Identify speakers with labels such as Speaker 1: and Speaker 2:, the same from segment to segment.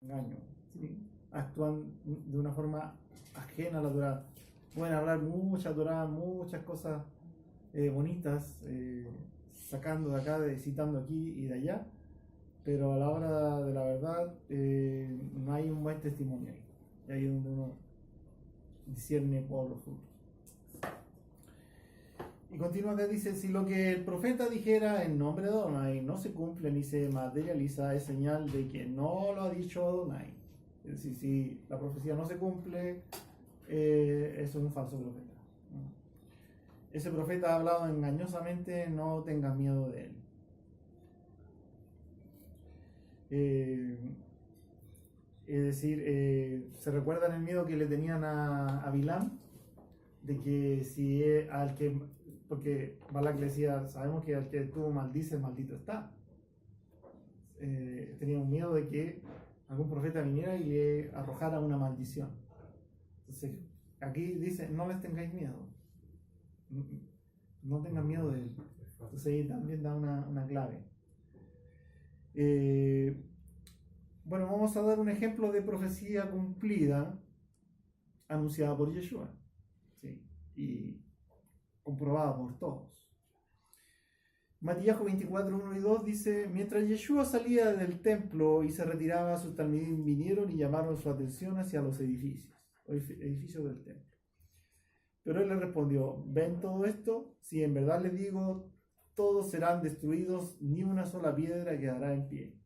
Speaker 1: engaño, ¿sí? Actúan de una forma ajena a la Torá. Pueden hablar mucha Torá, muchas cosas bonitas, sacando de acá, citando aquí y de allá, pero a la hora de la verdad no hay un buen testimonio ahí. Y ahí es donde uno discierne por los frutos. Y continúa acá, dice: si lo que el profeta dijera en nombre de Adonai no se cumple ni se materializa, es señal de que no lo ha dicho Adonai. Es decir, si la profecía no se cumple, eso es un falso profeta. Ese profeta ha hablado engañosamente, no tengas miedo de él. Es decir, ¿se recuerdan el miedo que le tenían a Bilam? De que si al que, porque Balak le decía, sabemos que al que tú maldices, maldito está. Tenía un miedo de que algún profeta viniera y le arrojara una maldición. Entonces, aquí dice, no les tengáis miedo. No tengan miedo de él. Entonces ahí también da una clave. Bueno, vamos a dar un ejemplo de profecía cumplida anunciada por Yeshua, ¿sí? Y comprobada por todos. Matías 24, 1 y 2 dice: mientras Yeshua salía del templo y se retiraba, sus talmidim vinieron y llamaron su atención hacia los edificios del templo. Pero él le respondió: ¿ven todo esto? Si en verdad les digo, todos serán destruidos, ni una sola piedra quedará en pie.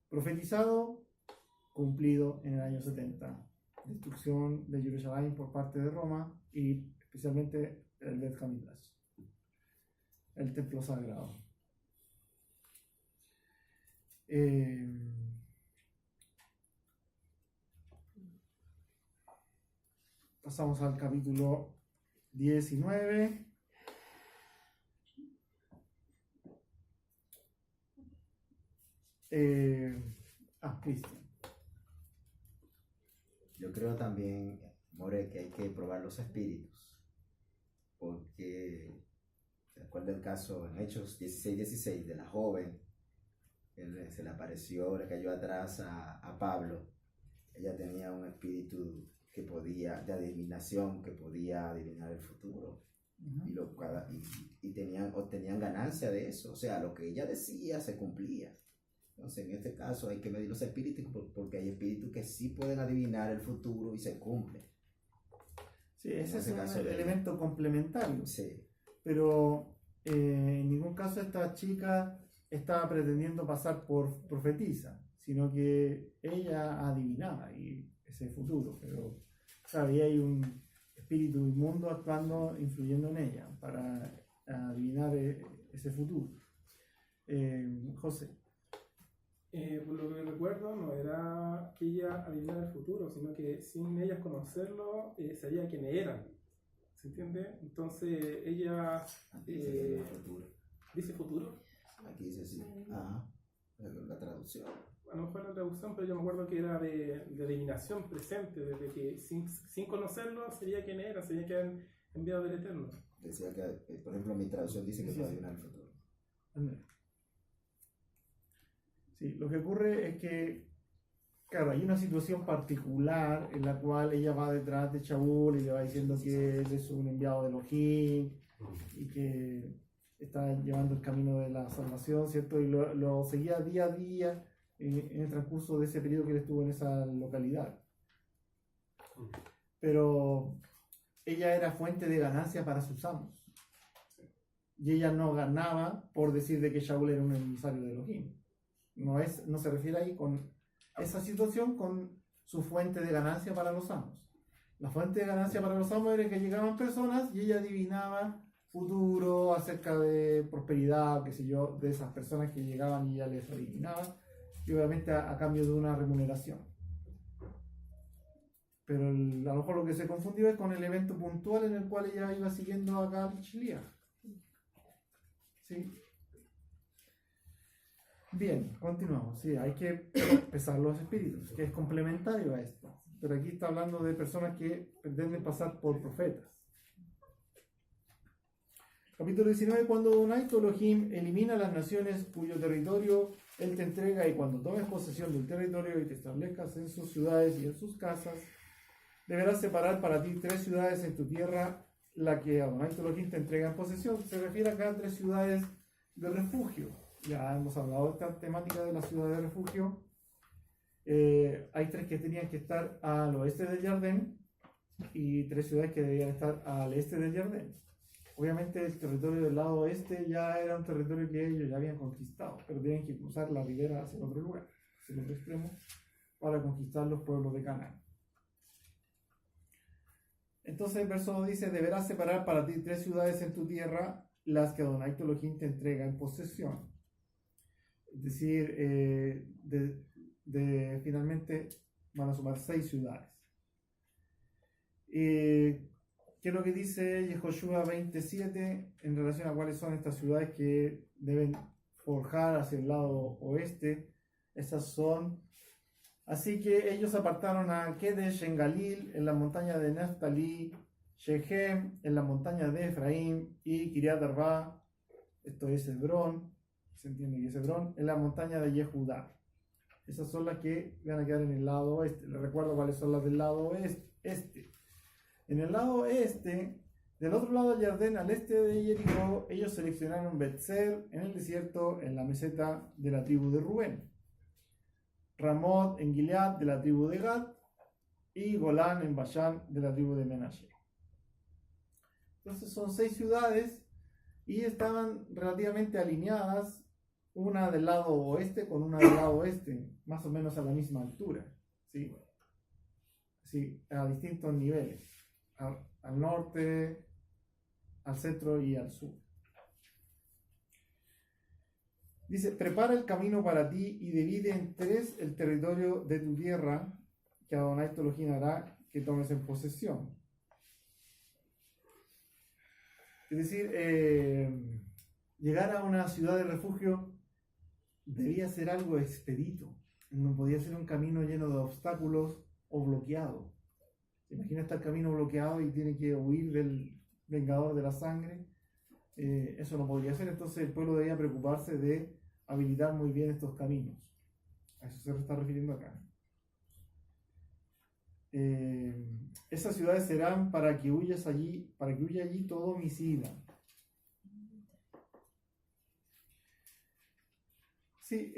Speaker 1: Profetizado, cumplido en el año 70. Destrucción de Jerusalén por parte de Roma y especialmente el Bet Hamikdash, el templo sagrado. Pasamos al capítulo 19. Cristian.
Speaker 2: Yo creo también, More, que hay que probar los espíritus, porque recuerda el caso en Hechos 16 de la joven, se le apareció, le cayó atrás a Pablo. Ella tenía un espíritu que podía, de adivinación, que podía adivinar el futuro. Y obtenían ganancia de eso, o sea, lo que ella decía se cumplía. Entonces, en este caso hay que medir los espíritus, porque hay espíritus que sí pueden adivinar el futuro y se cumplen.
Speaker 1: Sí, ese es un elemento complementario.
Speaker 2: Sí.
Speaker 1: Pero en ningún caso esta chica estaba pretendiendo pasar por profetisa, sino que ella adivinaba ese futuro. Pero claro, ahí hay un espíritu inmundo actuando, influyendo en ella para adivinar ese futuro. José.
Speaker 3: Por lo que recuerdo, no era que ella adivinara el futuro, sino que sin ellas conocerlo, sabía quiénes eran. ¿Se entiende? Entonces ella dice futuro.
Speaker 2: Aquí dice sí. Ajá. La traducción.
Speaker 3: A lo mejor la traducción, pero yo me acuerdo que era de adivinación presente, desde que sin conocerlo sabía quién era, sabía que eran enviados del Eterno.
Speaker 2: Decía que, por ejemplo, mi traducción dice que puede adivinar el futuro.
Speaker 1: Sí, lo que ocurre es que, claro, hay una situación particular en la cual ella va detrás de Shaul y le va diciendo que él es un enviado de Elohim y que está llevando el camino de la salvación, ¿cierto? Y lo seguía día a día en el transcurso de ese periodo que él estuvo en esa localidad. Pero ella era fuente de ganancia para sus amos. Y ella no ganaba por decir de que Shaul era un emisario de Elohim. No se refiere ahí con esa situación con su fuente de ganancia para los amos. La fuente de ganancia para los amos era que llegaban personas y ella adivinaba futuro acerca de prosperidad, qué sé yo, de esas personas que llegaban y ella les adivinaba, y obviamente a cambio de una remuneración. Pero a lo mejor lo que se confundió es con el evento puntual en el cual ella iba siguiendo a Gal Shliach. ¿Sí? Bien, continuamos. Sí, hay que pesar los espíritus, que es complementario a esto. Pero aquí está hablando de personas que pretenden pasar por profetas. Capítulo 19. Cuando Adonai tu Elohim elimina las naciones cuyo territorio Él te entrega y cuando tomes posesión del territorio y te establezcas en sus ciudades y en sus casas, deberás separar para ti 3 ciudades en tu tierra, la que Adonai tu Elohim te entrega en posesión. Se refiere acá a 3 ciudades de refugio. Ya hemos hablado de esta temática de la ciudad de refugio. Hay 3 que tenían que estar al oeste del Jardín y 3 ciudades que debían estar al este del Jardín. Obviamente el territorio del lado oeste ya era un territorio que ellos ya habían conquistado, pero tenían que cruzar la ribera hacia el otro lugar, hacia el otro extremo, para conquistar los pueblos de Canaán. Entonces el verso 2 dice: deberás separar para ti 3 ciudades en tu tierra, las que Adonai tu Elohim te entrega en posesión. Es decir, finalmente van a sumar 6 ciudades. ¿Qué es lo que dice Yehoshua 27 en relación a cuáles son estas ciudades que deben forjar hacia el lado oeste? Esas son: así que ellos apartaron a Kedesh en Galil, en la montaña de Neftalí, Shechem, en la montaña de Efraín, y Kiriat Arba, esto es Hebrón, se entiende que es Hebrón, en la montaña de Yehudá. Esas son las que van a quedar en el lado oeste. Les recuerdo cuáles son las del lado este. En el lado este, del otro lado del Jardín, al este de Jericó, ellos seleccionaron Betzer en el desierto, en la meseta de la tribu de Rubén, Ramot en Gilead de la tribu de Gad, y Golán en Bashán de la tribu de Menashe. Entonces son 6 ciudades y estaban relativamente alineadas, una del lado oeste con una del lado oeste, más o menos a la misma altura, ¿sí? Sí, a distintos niveles, al norte, al centro y al sur. Dice: prepara el camino para ti y divide en 3 el territorio de tu tierra, que Adonai tu Elohim hará que tomes en posesión. Es decir, llegar a una ciudad de refugio debía ser algo expedito. No podía ser un camino lleno de obstáculos o bloqueado. Imagina estar el camino bloqueado y tiene que huir del vengador de la sangre. Eso no podría ser. Entonces el pueblo debía preocuparse de habilitar muy bien estos caminos. A eso se está refiriendo acá. Esas ciudades serán para que huya allí todo homicida. Sí,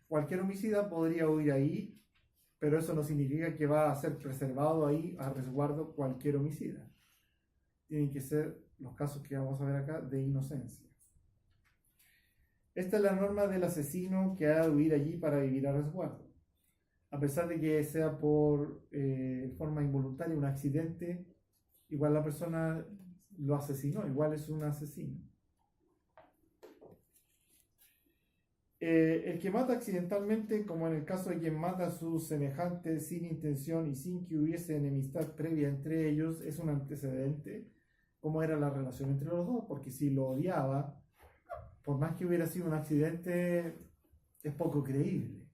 Speaker 1: cualquier homicida podría huir ahí, pero eso no significa que va a ser preservado ahí a resguardo cualquier homicida. Tienen que ser los casos que vamos a ver acá de inocencia. Esta es la norma del asesino que ha de huir allí para vivir a resguardo. A pesar de que sea por forma involuntaria, un accidente, igual la persona lo asesinó, igual es un asesino. El que mata accidentalmente, como en el caso de quien mata a sus semejantes sin intención y sin que hubiese enemistad previa entre ellos, es un antecedente, cómo era la relación entre los dos, porque si lo odiaba, por más que hubiera sido un accidente, es poco creíble.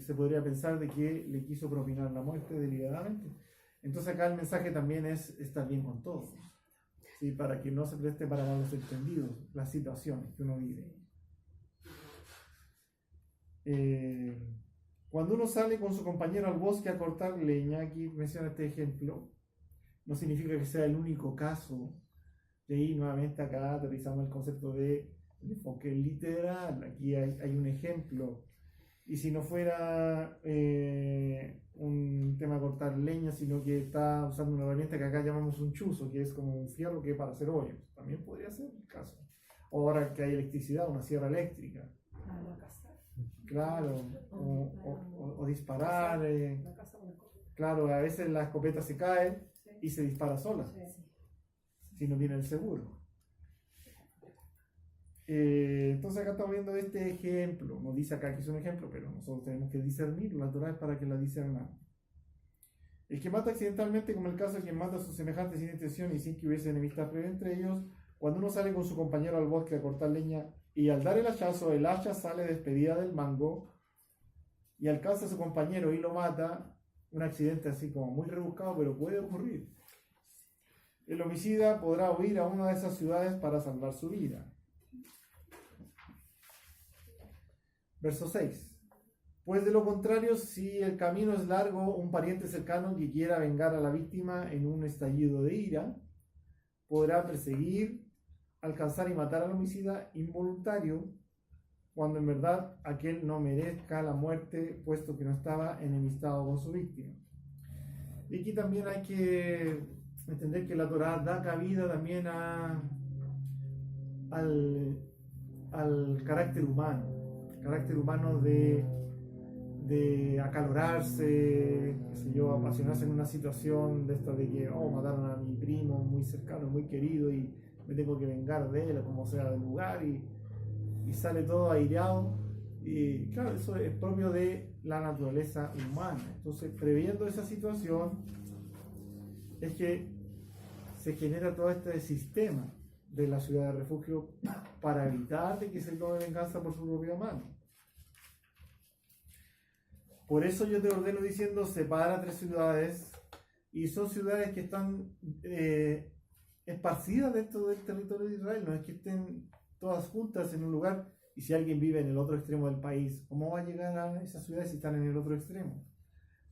Speaker 1: Se podría pensar de que le quiso propinar la muerte deliberadamente. Entonces acá el mensaje también es estar bien con todos, ¿sí? Para que no se preste para malos entendidos las situaciones que uno vive. Cuando uno sale con su compañero al bosque a cortar leña, aquí menciona este ejemplo, no significa que sea el único caso. De ahí nuevamente acá aterrizamos el concepto de enfoque literal. Aquí hay un ejemplo. Y si no fuera un tema de cortar leña, sino que está usando una herramienta que acá llamamos un chuzo, que es como un fierro que es para hacer hoyos, también podría ser el caso. Ahora que hay electricidad, una sierra eléctrica. Claro, o disparar. Claro, a veces la escopeta se cae y se dispara sola, si no tiene el seguro. Entonces acá estamos viendo este ejemplo. Nos dice acá que es un ejemplo, pero nosotros tenemos que discernirlo. La Torah es para que la discernamos. El que mata accidentalmente, como el caso de quien mata a sus semejantes sin intención y sin que hubiese enemistad previa entre ellos, cuando uno sale con su compañero al bosque a cortar leña y al dar el hachazo, el hacha sale despedida del mango y alcanza a su compañero y lo mata, un accidente así como muy rebuscado, pero puede ocurrir. El homicida podrá huir a una de esas ciudades para salvar su vida. Verso 6. Pues de lo contrario, si el camino es largo, un pariente cercano que quiera vengar a la víctima en un estallido de ira, podrá perseguir, alcanzar y matar al homicida involuntario, cuando en verdad aquel no merezca la muerte, puesto que no estaba enemistado con su víctima. Y aquí también hay que entender que la Torá da cabida también al carácter humano de acalorarse, qué sé yo, apasionarse en una situación de esta de que, mataron a mi primo muy cercano, muy querido y me tengo que vengar de él, o como sea del lugar, y sale todo aireado. Y claro, eso es propio de la naturaleza humana. Entonces, previendo esa situación, es que se genera todo este sistema de la ciudad de refugio para evitar de que se tome venganza por su propia mano. Por eso yo te ordeno diciendo, separa 3 ciudades, y son ciudades que están esparcidas dentro del territorio de Israel, no es que estén todas juntas en un lugar, y si alguien vive en el otro extremo del país, ¿cómo va a llegar a esas ciudades si están en el otro extremo?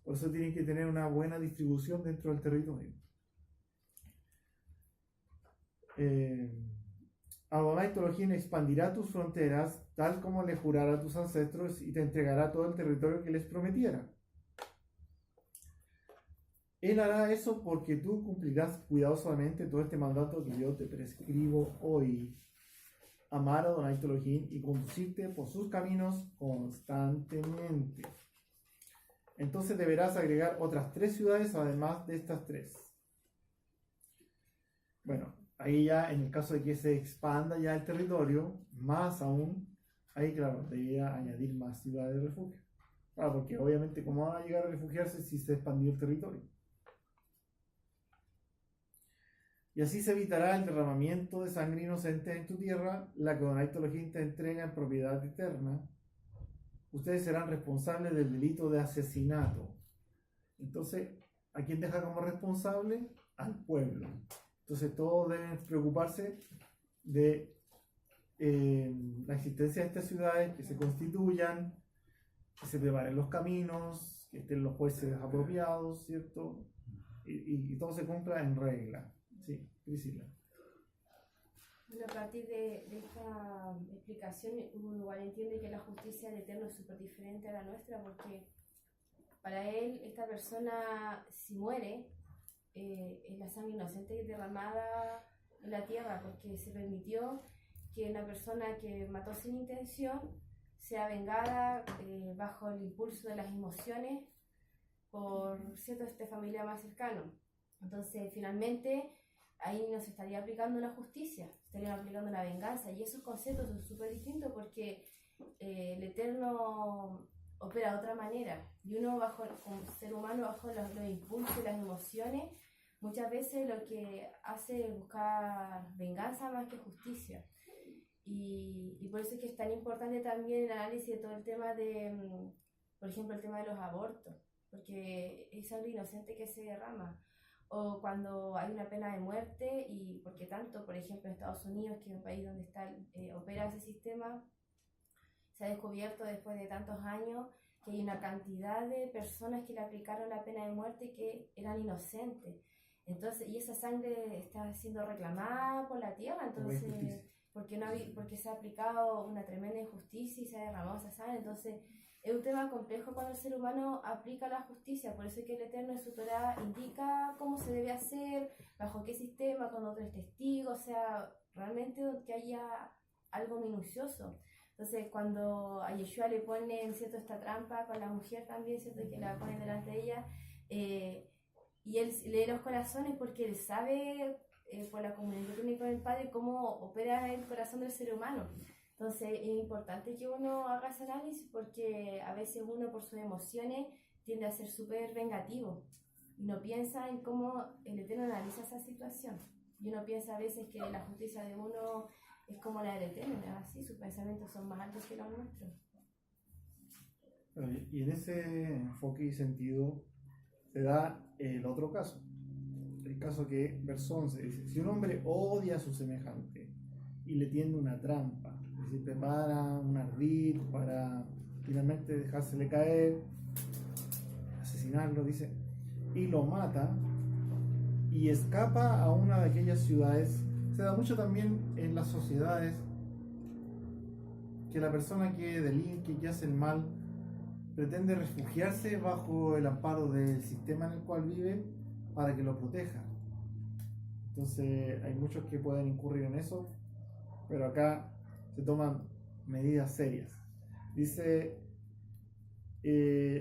Speaker 1: Por eso tienen que tener una buena distribución dentro del territorio. Adonai tu Elohim expandirá tus fronteras, tal como le jurara a tus ancestros, y te entregará todo el territorio que les prometiera. Él hará eso porque tú cumplirás cuidadosamente todo este mandato que yo te prescribo hoy. Amar a Adonai tu Elohim y conducirte por sus caminos constantemente. Entonces deberás agregar otras 3 ciudades además de estas 3. Bueno, ahí ya en el caso de que se expanda ya el territorio, más aún, ahí claro, debería añadir más ciudades de refugio. Claro, porque obviamente ¿cómo van a llegar a refugiarse si se expandió el territorio? Y así se evitará el derramamiento de sangre inocente en tu tierra, la que Adonai tu Elohim te entrega en propiedad eterna. Ustedes serán responsables del delito de asesinato. Entonces, ¿a quién deja como responsable? Al pueblo. Entonces, todos deben preocuparse de la existencia de estas ciudades, que se constituyan, que se preparen los caminos, que estén los jueces apropiados, ¿cierto? Y todo se cumpla en regla. Sí, Priscila.
Speaker 4: Bueno, a partir de esta explicación, uno igual entiende que la justicia del Eterno es súper diferente a la nuestra, porque para él, esta persona, si muere, es la sangre inocente derramada en la tierra, porque se permitió que una persona que mató sin intención sea vengada bajo el impulso de las emociones por cierto este familiar más cercano. Entonces, finalmente, ahí no se estaría aplicando una justicia, se estaría aplicando una venganza, y esos conceptos son súper distintos porque el Eterno opera de otra manera, y uno como ser humano bajo los impulsos y las emociones, muchas veces lo que hace es buscar venganza más que justicia. Y por eso es que es tan importante también el análisis de todo el tema de, por ejemplo, el tema de los abortos, porque es algo inocente que se derrama. O cuando hay una pena de muerte, y porque tanto, por ejemplo, en Estados Unidos, que es un país donde opera ese sistema, se ha descubierto después de tantos años que hay una cantidad de personas que le aplicaron la pena de muerte que eran inocentes. Entonces, y esa sangre está siendo reclamada por la tierra, entonces, porque se ha aplicado una tremenda injusticia y se ha derramado esa sangre. Entonces, es un tema complejo cuando el ser humano aplica la justicia, por eso es que el Eterno en su Torá indica cómo se debe hacer, bajo qué sistema, con otros testigos, o sea, realmente que haya algo minucioso. Entonces, cuando a Yeshua le ponen, ¿cierto?, esta trampa con la mujer también, ¿cierto?, que la ponen delante de ella, y él lee los corazones porque él sabe, por la comunión que tiene con el Padre, cómo opera el corazón del ser humano. Entonces es importante que uno haga ese análisis, porque a veces uno por sus emociones tiende a ser súper vengativo y no piensa en cómo el Eterno analiza esa situación. Y uno piensa a veces que la justicia de uno es como la del Eterno, ¿no? Así sus pensamientos son más altos que los nuestros.
Speaker 1: Y en ese enfoque y sentido se da el otro caso. El caso que verso 11 dice: si un hombre odia a su semejante y le tiende una trampa, es decir, prepara un ardid para finalmente dejársele caer, asesinarlo, dice, y lo mata y escapa a una de aquellas ciudades. Se da mucho también en las sociedades que la persona que delinque, que hace el mal, pretende refugiarse bajo el amparo del sistema en el cual vive para que lo proteja. Entonces hay muchos que pueden incurrir en eso, pero acá se toman medidas serias. Dice,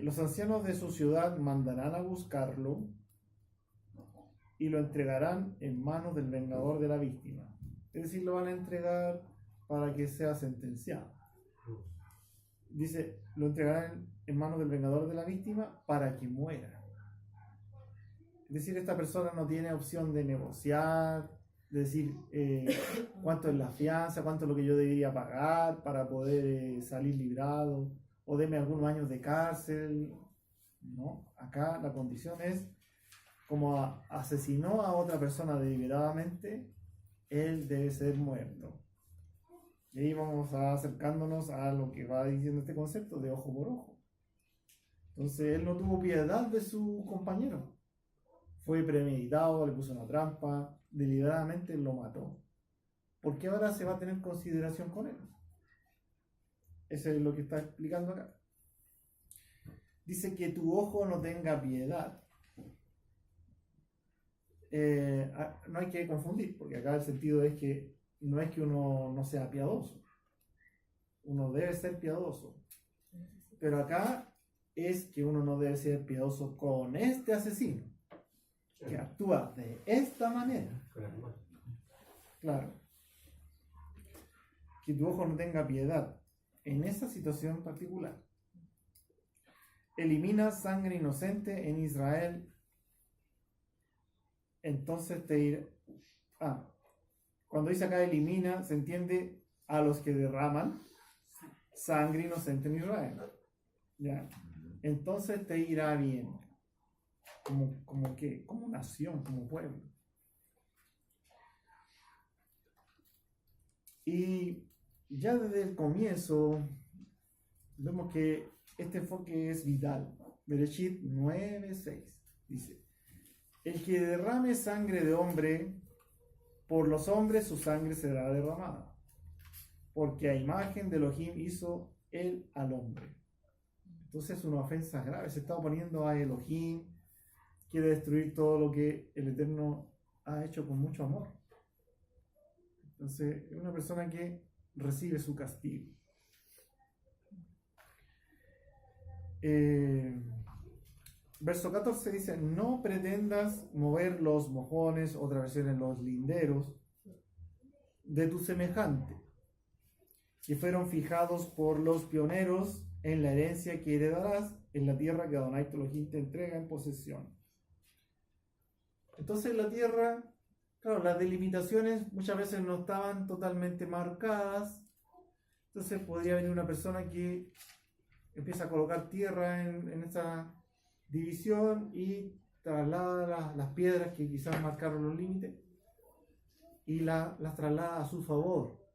Speaker 1: los ancianos de su ciudad mandarán a buscarlo y lo entregarán en manos del vengador de la víctima. Es decir, lo van a entregar para que sea sentenciado. Dice, lo entregarán en manos del vengador de la víctima para que muera. Es decir, esta persona no tiene opción de negociar, de decir cuánto es la fianza, cuánto es lo que yo debería pagar para poder salir librado, o deme algunos años de cárcel. No, acá la condición es, como asesinó a otra persona deliberadamente, él debe ser muerto. Y ahí vamos acercándonos a lo que va diciendo este concepto de ojo por ojo. Entonces él no tuvo piedad de su compañero. Fue premeditado, le puso una trampa, deliberadamente lo mató. ¿Por qué ahora se va a tener consideración con él? Eso es lo que está explicando acá. Dice que tu ojo no tenga piedad. No hay que confundir, porque acá el sentido es que no es que uno no sea piadoso. Uno debe ser piadoso. Pero acá es que uno no debe ser piadoso con este asesino, que actúa de esta manera. Claro. Que tu ojo no tenga piedad en esa situación particular. Elimina sangre inocente en Israel. Entonces te irá. Cuando dice acá elimina, se entiende a los que derraman sangre inocente en Israel. ¿Ya? Entonces te irá bien. ¿Como qué? Como nación, como pueblo. Y ya desde el comienzo vemos que este enfoque es vital. Bereshit 9:6 dice: el que derrame sangre de hombre, por los hombres su sangre será derramada, porque a imagen de Elohim hizo él al hombre. Entonces es una ofensa grave, se está oponiendo a Elohim, quiere destruir todo lo que el Eterno ha hecho con mucho amor. Entonces es una persona que recibe su castigo. Verso 14 dice: no pretendas mover los mojones, otra versión en los linderos, de tu semejante, que fueron fijados por los pioneros en la herencia que heredarás en la tierra que Adonai tu Elohim te entrega en posesión. Entonces la tierra, claro, las delimitaciones muchas veces no estaban totalmente marcadas. Entonces podría venir una persona que empieza a colocar tierra en esa división y traslada las piedras que quizás marcaron los límites y las traslada a su favor.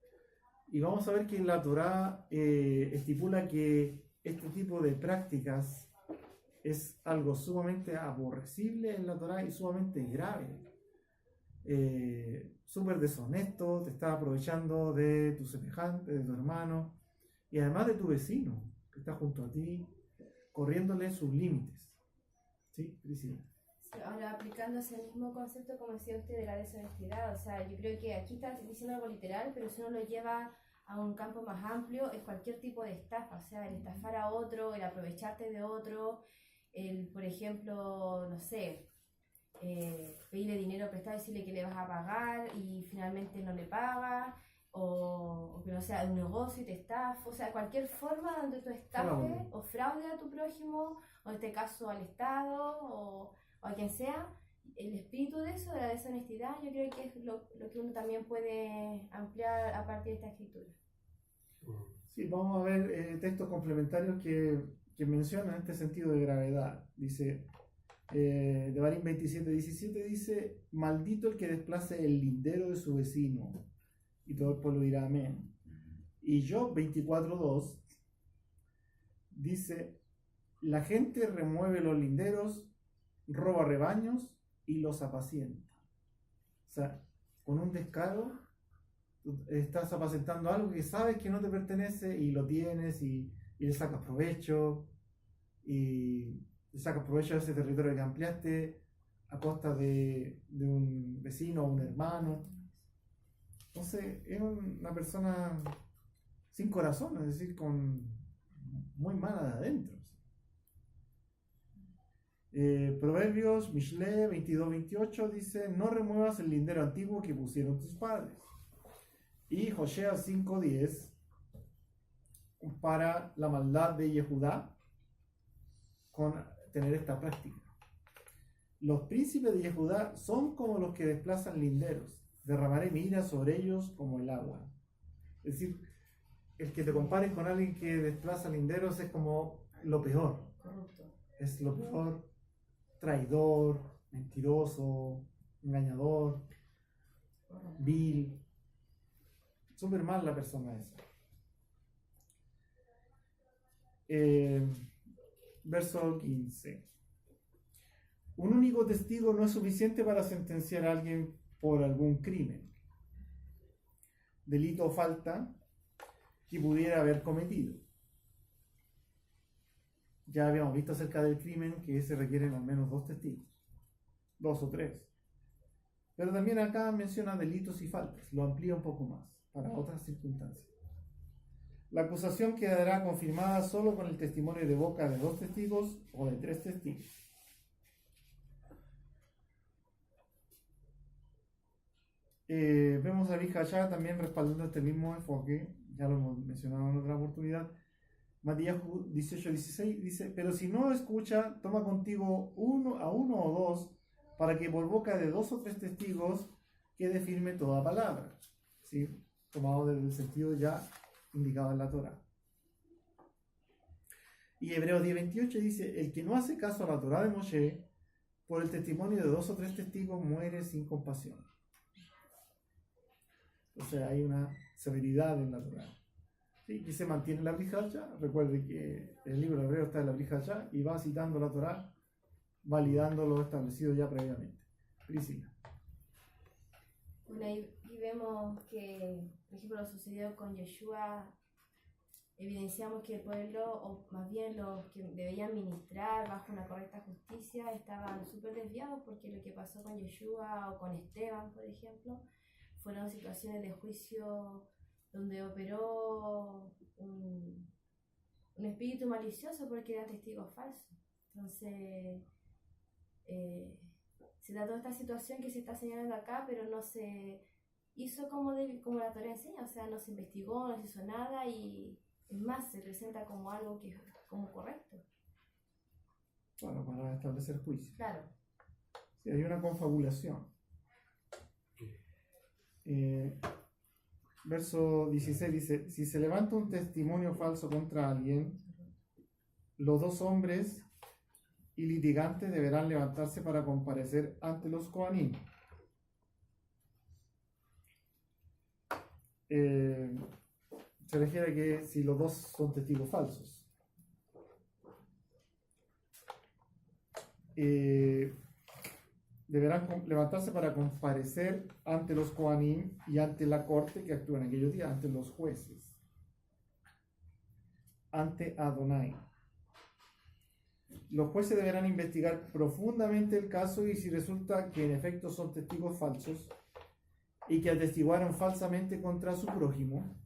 Speaker 1: Y vamos a ver que la Torá estipula que este tipo de prácticas es algo sumamente aborrecible en la Torá y sumamente grave. Súper deshonesto, te está aprovechando de tu semejante, de tu hermano y además de tu vecino que está junto a ti, corriéndole sus límites. ¿Sí, Priscila?
Speaker 4: Sí, ahora aplicando ese mismo concepto, como decía usted, de la deshonestidad, o sea, yo creo que aquí está diciendo algo literal, pero si uno lo lleva a un campo más amplio, es cualquier tipo de estafa, o sea, el estafar a otro, el aprovecharte de otro, el, por ejemplo, no sé, pedirle dinero prestado y decirle que le vas a pagar y finalmente no le pagas, o que no sea un negocio y te estafa, o sea, cualquier forma donde tú estafes o fraude a tu prójimo, o en este caso al Estado, o a quien sea, el espíritu de eso, de la deshonestidad, yo creo que es lo que uno también puede ampliar a partir de esta escritura.
Speaker 1: Sí, vamos a ver textos complementarios que mencionan este sentido de gravedad. Dice, Devarim 27:17 dice: maldito el que desplace el lindero de su vecino. Y todo el pueblo dirá amén. Y Job 24:2 dice, la gente remueve los linderos, roba rebaños y los apacienta. O sea, con un descaro, tú estás apacentando algo que sabes que no te pertenece y lo tienes y le sacas provecho y le sacas provecho de ese territorio que ampliaste a costa de un vecino o un hermano. Entonces, es una persona sin corazón, es decir, con muy mala de adentro. Proverbios, Mishle 22-28 dice, no remuevas el lindero antiguo que pusieron tus padres. Y Josea 5:10, para la maldad de Yehudá con tener esta práctica. Los príncipes de Yehudá son como los que desplazan linderos, derramaré mi ira sobre ellos como el agua. Es decir, el que te comparen con alguien que desplaza linderos es como lo peor.
Speaker 4: Corrupto.
Speaker 1: Es lo peor, traidor, mentiroso, engañador, vil. Súper mal la persona esa. Verso 15. Un único testigo no es suficiente para sentenciar a alguien por algún crimen, delito o falta que pudiera haber cometido. Ya habíamos visto acerca del crimen que se requieren al menos 2 testigos, 2 o 3. Pero también acá menciona delitos y faltas, lo amplía un poco más para otras circunstancias. La acusación quedará confirmada solo con el testimonio de boca de 2 testigos o de 3 testigos. Vemos a Abijayá también respaldando este mismo enfoque, ya lo hemos mencionado en otra oportunidad. Matías 18-16 dice, pero si no escucha, toma contigo uno o 2, para que por boca de 2 o 3 testigos quede firme toda palabra. ¿Sí? Tomado desde el sentido ya indicado en la Torá. Y Hebreos 10:28 dice, el que no hace caso a la Torá de Moshe, por el testimonio de 2 o 3 testigos muere sin compasión. O sea, hay una severidad en la Torá. ¿Sí? Que se mantiene la Brit Hadashah. Recuerde que el libro de Hebreo está en la Brit Hadashah y va citando la Torá, validando lo establecido ya previamente. Priscila.
Speaker 4: Bueno, ahí vemos que, por ejemplo, lo sucedió con Yeshua. Evidenciamos que el pueblo, o más bien los que debían ministrar bajo una correcta justicia, estaban súper desviados, porque lo que pasó con Yeshua o con Esteban, por ejemplo, fueron situaciones de juicio donde operó un espíritu malicioso porque eran testigos falsos. Entonces, se da toda esta situación que se está señalando acá, pero no se hizo como la Torá enseña, o sea, no se investigó, no se hizo nada y es más, se presenta como algo que es como correcto.
Speaker 1: Bueno, para establecer juicio.
Speaker 4: Claro.
Speaker 1: Sí, hay una confabulación. Verso 16 dice, si se levanta un testimonio falso contra alguien, los 2 hombres y litigantes deberán levantarse para comparecer ante los Kohanim. Se refiere a que si los 2 son testigos falsos, deberán levantarse para comparecer ante los Kohanim y ante la corte que actúa en aquellos días, ante los jueces, ante Adonai. Los jueces deberán investigar profundamente el caso y si resulta que en efecto son testigos falsos y que atestiguaron falsamente contra su prójimo,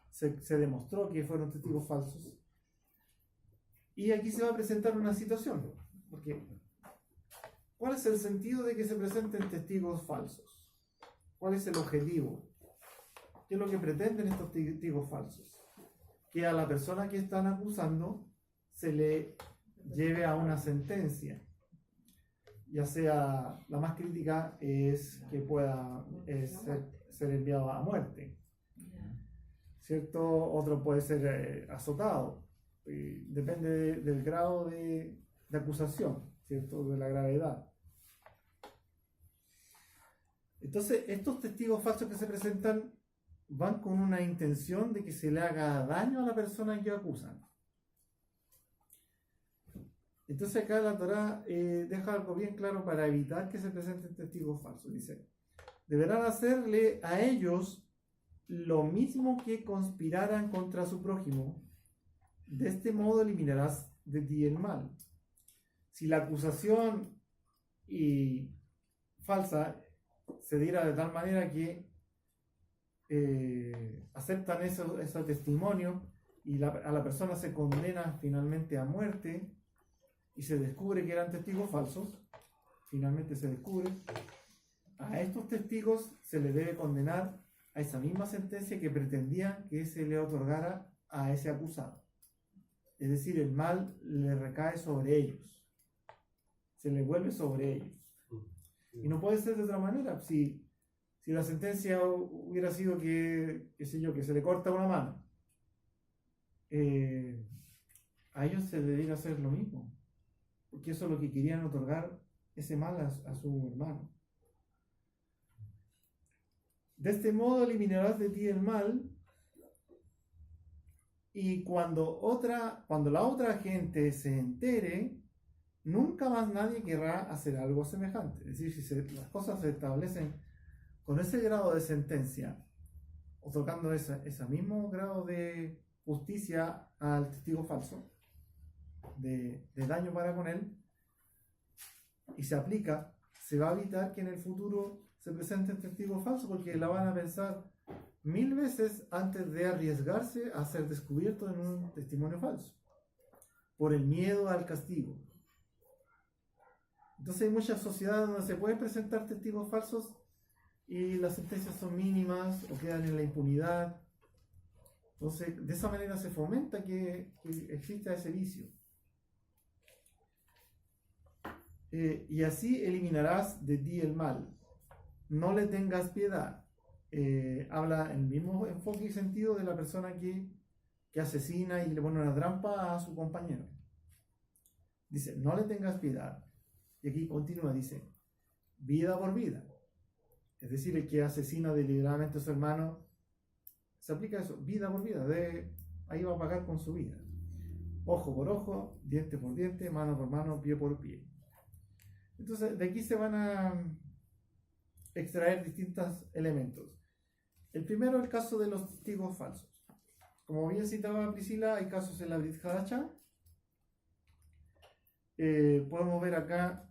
Speaker 1: se demostró que fueron testigos falsos. Y aquí se va a presentar una situación, porque ¿cuál es el sentido de que se presenten testigos falsos? ¿Cuál es el objetivo? ¿Qué es lo que pretenden estos testigos falsos? Que a la persona que están acusando se le lleve a una sentencia, ya sea la más crítica es que pueda ser enviado a muerte, ¿cierto? Otro puede ser azotado, depende del grado de acusación, ¿cierto? De la gravedad. Entonces, estos testigos falsos que se presentan van con una intención de que se le haga daño a la persona que acusan. Entonces acá la Torá deja algo bien claro para evitar que se presenten testigos falsos. Dice, deberán hacerle a ellos lo mismo que conspiraran contra su prójimo. De este modo eliminarás de ti el mal. Si la acusación falsa se diera de tal manera que aceptan ese testimonio y a la persona se condena finalmente a muerte y se descubre que eran testigos falsos, finalmente se descubre, a estos testigos se les debe condenar a esa misma sentencia que pretendían que se le otorgara a ese acusado. Es decir, el mal le recae sobre ellos, se le vuelve sobre ellos. Y no puede ser de otra manera. Si la sentencia hubiera sido que, qué sé yo, que se le corta una mano, a ellos se debería hacer lo mismo, porque eso es lo que querían otorgar ese mal a su hermano. De este modo eliminarás de ti el mal, y cuando la otra gente se entere, nunca más nadie querrá hacer algo semejante. Es decir, si las cosas se establecen con ese grado de sentencia, otorgando ese mismo grado de justicia al testigo falso, de daño para con él, y se aplica, se va a evitar que en el futuro se presenten testigos falsos, porque la van a pensar 1000 veces antes de arriesgarse a ser descubierto en un testimonio falso, por el miedo al castigo. Entonces hay muchas sociedades donde se pueden presentar testigos falsos y las sentencias son mínimas o quedan en la impunidad. Entonces, de esa manera se fomenta que exista ese vicio. Y así eliminarás de ti el mal. No le tengas piedad. Habla en el mismo enfoque y sentido de la persona que asesina y le pone una trampa a su compañero. Dice, no le tengas piedad. Y aquí continúa, dice, vida por vida. Es decir, el que asesina deliberadamente a su hermano, se aplica eso, vida por vida. Ahí va a pagar con su vida. Ojo por ojo, diente por diente, mano por mano, pie por pie. Entonces, de aquí se van a extraer distintos elementos. El primero, el caso de los testigos falsos. Como bien citaba Priscila, hay casos en la Brit Hadashah. Podemos ver acá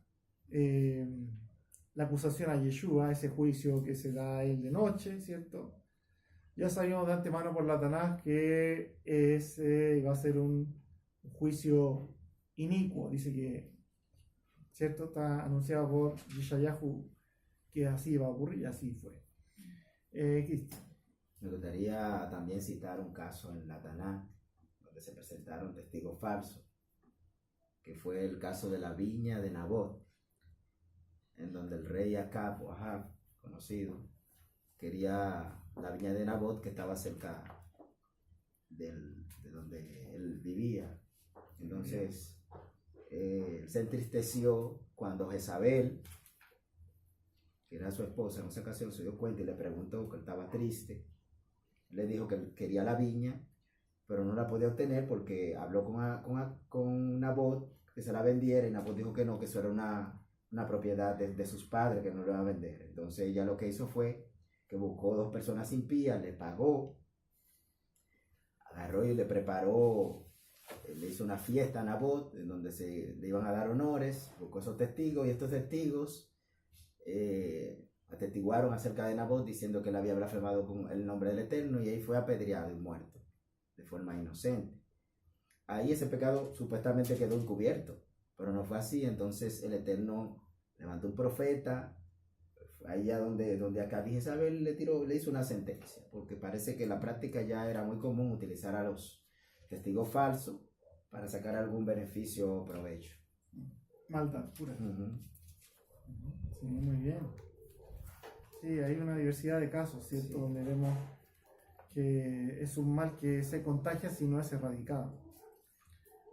Speaker 1: la acusación a Yeshua, ese juicio que se da a él de noche, ¿cierto? Ya sabíamos de antemano por la Tanaj que va a ser un juicio inicuo, dice que, ¿cierto? Está anunciado por Yeshayahu que así va a ocurrir y así fue. Cristian.
Speaker 2: Me gustaría también citar un caso en la Tanaj donde se presentaron testigos falsos, que fue el caso de la viña de Nabot, en donde el rey Acab, o Ahab, conocido, quería la viña de Nabot, que estaba cerca de donde él vivía. Entonces, él se entristeció cuando Jezabel, que era su esposa en esa ocasión, se dio cuenta y le preguntó que él estaba triste. Le dijo que él quería la viña, pero no la podía obtener porque habló con Nabot que se la vendiera, y Nabot dijo que no, que eso era una propiedad de sus padres, que no le iba a vender. Entonces ella lo que hizo fue que buscó 2 personas impías, le pagó, agarró y le preparó, le hizo una fiesta a Nabot en donde le iban a dar honores, buscó esos testigos, y estos testigos atestiguaron acerca de Nabot diciendo que él había blasfemado con el nombre del Eterno, y ahí fue apedreado y muerto de forma inocente. Ahí ese pecado supuestamente quedó encubierto, pero no fue así. Entonces el Eterno levantó un profeta, allá donde Acab y Jezabel le hizo una sentencia, porque parece que la práctica ya era muy común utilizar a los testigos falsos para sacar algún beneficio o provecho.
Speaker 1: Maldad pura. Sí, muy bien. Sí, hay una diversidad de casos, ¿cierto? Sí. Donde vemos que es un mal que se contagia si no es erradicado.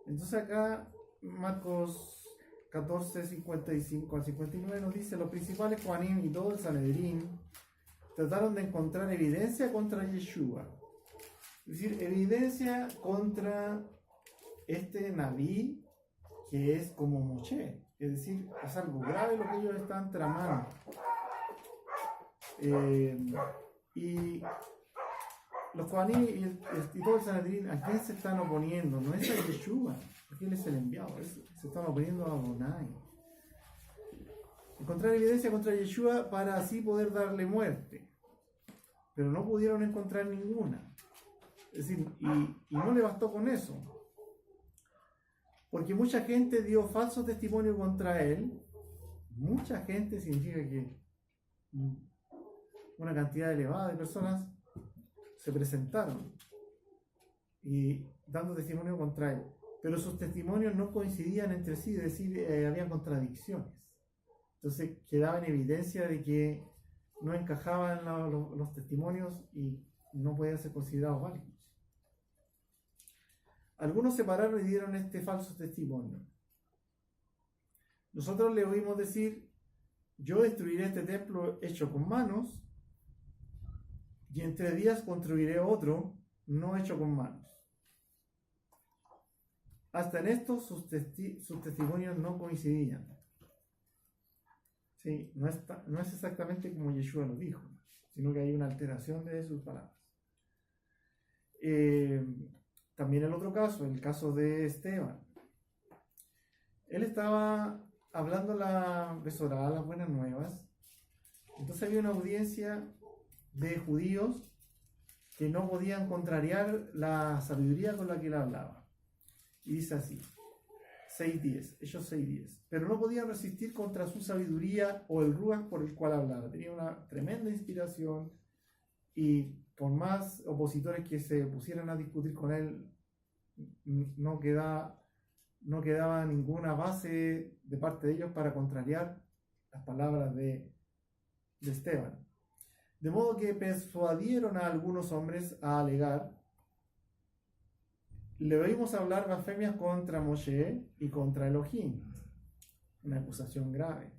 Speaker 1: Entonces acá Marcos 14, 55 al 59 nos dice: los principales Juanim y todo el Sanedrín trataron de encontrar evidencia contra Yeshua, es decir, evidencia contra este Nabí que es como Moshe, es decir, es algo grave lo que ellos están tramando. Y los Kohanim y todo el Sanedrín, ¿a quién se están oponiendo? No es a Yeshua, porque él es el enviado, se están oponiendo a Adonai. Encontrar evidencia contra Yeshua para así poder darle muerte, pero no pudieron encontrar ninguna. Es decir, y no le bastó con eso, porque mucha gente dio falso testimonio contra él. Mucha gente significa que una cantidad elevada de personas se presentaron y dando testimonio contra él, pero sus testimonios no coincidían entre sí, es decir, había contradicciones. Entonces quedaba en evidencia de que no encajaban los testimonios y no podían ser considerados válidos. Algunos se pararon y dieron este falso testimonio. Nosotros le oímos decir: yo destruiré este templo hecho con manos, y en 3 días construiré otro no hecho con manos. Hasta en esto sus testimonios no coincidían. Sí, no es exactamente como Yeshua lo dijo, sino que hay una alteración de sus palabras. También el otro caso, el caso de Esteban. Él estaba hablando la Besorá, las buenas nuevas. Entonces había una audiencia de judíos que no podían contrariar la sabiduría con la que él hablaba. Y dice así, 6:10, ellos 6:10. Pero no podían resistir contra su sabiduría o el ruaj por el cual hablaba. Tenía una tremenda inspiración y por más opositores que se pusieran a discutir con él, no quedaba ninguna base de parte de ellos para contrariar las palabras de Esteban. De modo que persuadieron a algunos hombres a alegar. Le oímos hablar blasfemias contra Moshe y contra Elohim. Una acusación grave.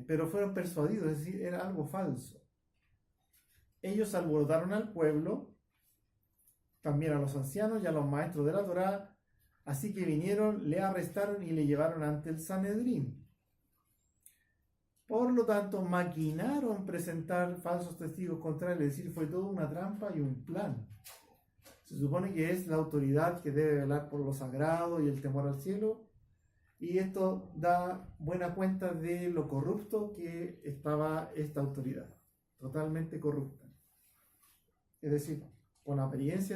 Speaker 1: Pero fueron persuadidos, es decir, era algo falso. Ellos alborotaron al pueblo, también a los ancianos y a los maestros de la Torá, así que vinieron, le arrestaron y le llevaron ante el Sanedrín. Por lo tanto, maquinaron presentar falsos testigos contra él, es decir, fue toda una trampa y un plan. Se supone que es la autoridad que debe velar por lo sagrado y el temor al cielo, y esto da buena cuenta de lo corrupto que estaba esta autoridad, totalmente corrupta. Es decir, con apariencia